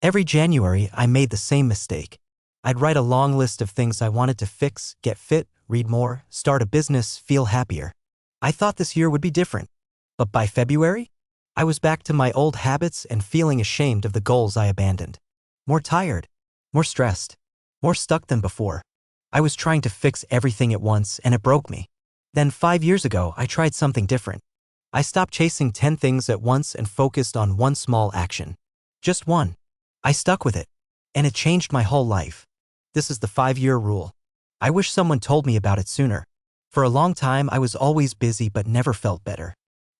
Every January, I made the same mistake. I'd write a long list of things I wanted to fix, get fit, read more, start a business, feel happier. I thought this year would be different. But by February, I was back to my old habits and feeling ashamed of the goals I abandoned. More tired, more stressed, more stuck than before. I was trying to fix everything at once and it broke me. Then 5 years ago, I tried something different. I stopped chasing 10 things at once and focused on one small action. Just one. I stuck with it. And it changed my whole life. This is the 5-year rule. I wish someone told me about it sooner. For a long time, I was always busy but never felt better.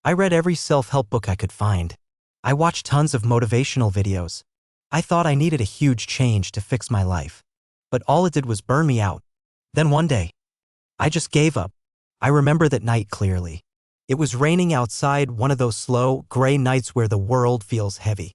I read every self-help book I could find. I watched tons of motivational videos. I thought I needed a huge change to fix my life. But all it did was burn me out. Then one day, I just gave up. I remember that night clearly. It was raining outside, one of those slow, gray nights where the world feels heavy.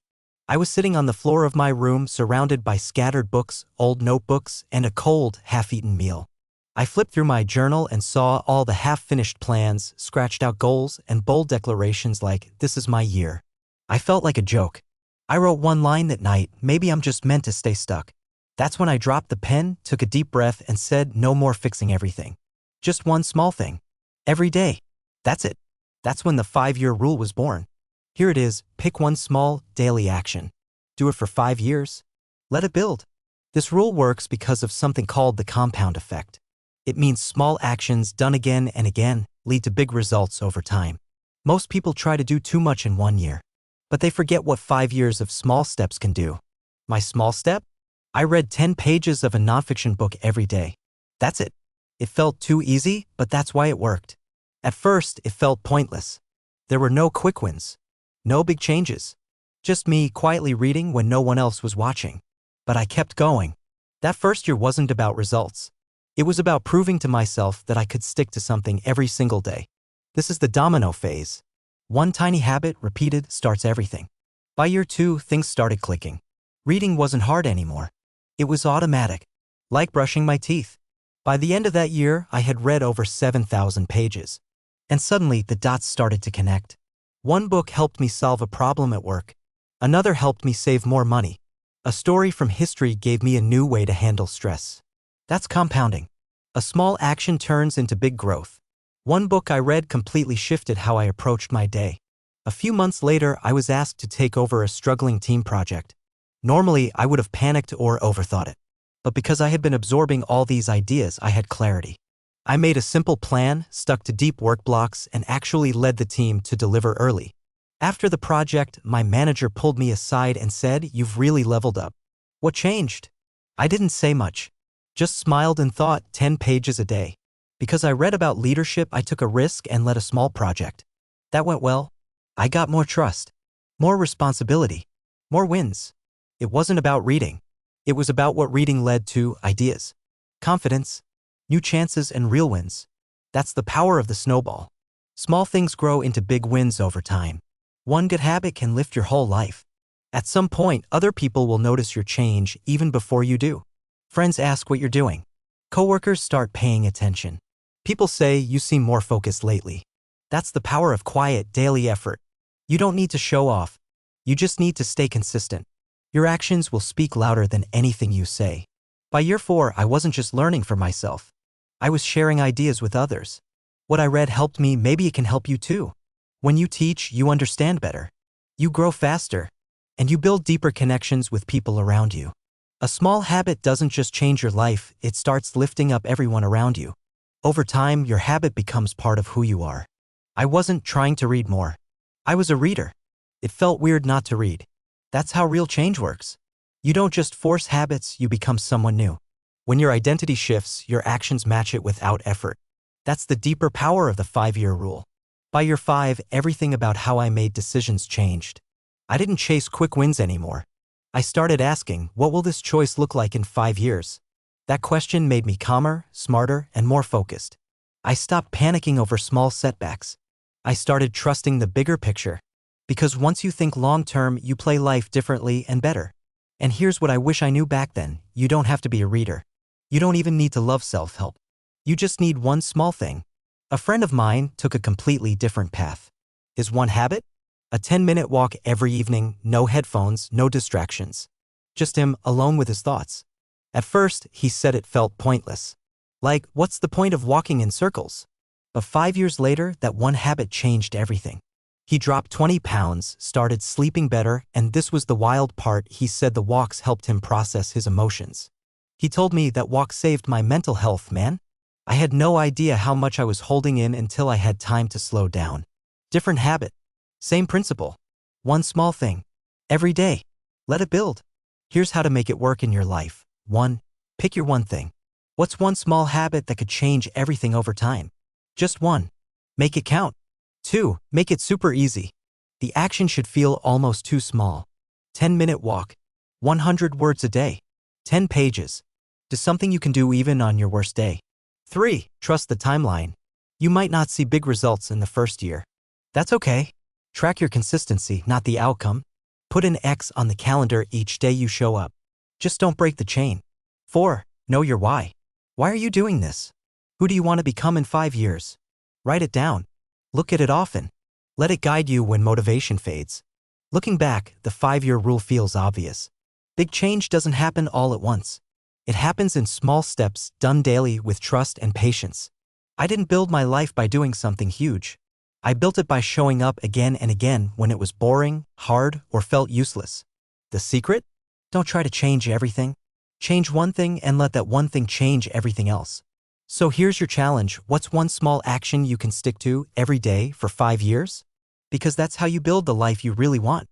I was sitting on the floor of my room surrounded by scattered books, old notebooks, and a cold, half-eaten meal. I flipped through my journal and saw all the half-finished plans, scratched out goals, and bold declarations like, "This is my year." I felt like a joke. I wrote one line that night, "Maybe I'm just meant to stay stuck." That's when I dropped the pen, took a deep breath, and said, "No more fixing everything. Just one small thing. Every day." That's it. That's when the 5-year rule was born. Here it is, pick one small, daily action. Do it for 5 years. Let it build. This rule works because of something called the compound effect. It means small actions done again and again lead to big results over time. Most people try to do too much in 1 year, but they forget what 5 years of small steps can do. My small step? I read 10 pages of a nonfiction book every day. That's it. It felt too easy, but that's why it worked. At first, it felt pointless. There were no quick wins. No big changes. Just me quietly reading when no one else was watching. But I kept going. That first year wasn't about results. It was about proving to myself that I could stick to something every single day. This is the domino phase. One tiny habit repeated starts everything. By year 2, things started clicking. Reading wasn't hard anymore. It was automatic, like brushing my teeth. By the end of that year, I had read over 7,000 pages. And suddenly, the dots started to connect. One book helped me solve a problem at work. Another helped me save more money. A story from history gave me a new way to handle stress. That's compounding. A small action turns into big growth. One book I read completely shifted how I approached my day. A few months later, I was asked to take over a struggling team project. Normally, I would have panicked or overthought it. But because I had been absorbing all these ideas, I had clarity. I made a simple plan, stuck to deep work blocks, and actually led the team to deliver early. After the project, my manager pulled me aside and said, "You've really leveled up." What changed? I didn't say much. Just smiled and thought, 10 pages a day. Because I read about leadership, I took a risk and led a small project. That went well. I got more trust, more responsibility, more wins. It wasn't about reading. It was about what reading led to: ideas, confidence, new chances, and real wins. That's the power of the snowball. Small things grow into big wins over time. One good habit can lift your whole life. At some point, other people will notice your change even before you do. Friends ask what you're doing. Coworkers start paying attention. People say, "You seem more focused lately." That's the power of quiet, daily effort. You don't need to show off. You just need to stay consistent. Your actions will speak louder than anything you say. By year 4, I wasn't just learning for myself. I was sharing ideas with others. What I read helped me, maybe it can help you too. When you teach, you understand better. You grow faster. And you build deeper connections with people around you. A small habit doesn't just change your life, it starts lifting up everyone around you. Over time, your habit becomes part of who you are. I wasn't trying to read more. I was a reader. It felt weird not to read. That's how real change works. You don't just force habits, you become someone new. When your identity shifts, your actions match it without effort. That's the deeper power of the 5-year rule. By year 5, everything about how I made decisions changed. I didn't chase quick wins anymore. I started asking, what will this choice look like in 5 years? That question made me calmer, smarter, and more focused. I stopped panicking over small setbacks. I started trusting the bigger picture. Because once you think long-term, you play life differently and better. And here's what I wish I knew back then: you don't have to be a reader. You don't even need to love self-help. You just need one small thing. A friend of mine took a completely different path. His one habit? A 10-minute walk every evening, no headphones, no distractions. Just him, alone with his thoughts. At first, he said it felt pointless. Like, what's the point of walking in circles? But 5 years later, that one habit changed everything. He dropped 20 pounds, started sleeping better, and this was the wild part, he said the walks helped him process his emotions. He told me that walk saved my mental health, man. I had no idea how much I was holding in until I had time to slow down. Different habit. Same principle. One small thing. Every day. Let it build. Here's how to make it work in your life. 1. Pick your one thing. What's one small habit that could change everything over time? Just one. Make it count. 2. Make it super easy. The action should feel almost too small. 10-minute walk. 100 words a day. 10 pages. Do something you can do even on your worst day. 3. Trust the timeline. You might not see big results in the first year. That's okay. Track your consistency, not the outcome. Put an X on the calendar each day you show up. Just don't break the chain. 4. Know your why. Why are you doing this? Who do you want to become in 5 years? Write it down. Look at it often. Let it guide you when motivation fades. Looking back, the 5-year rule feels obvious. Big change doesn't happen all at once. It happens in small steps, done daily with trust and patience. I didn't build my life by doing something huge. I built it by showing up again and again when it was boring, hard, or felt useless. The secret? Don't try to change everything. Change one thing and let that one thing change everything else. So here's your challenge. What's one small action you can stick to every day for 5 years? Because that's how you build the life you really want.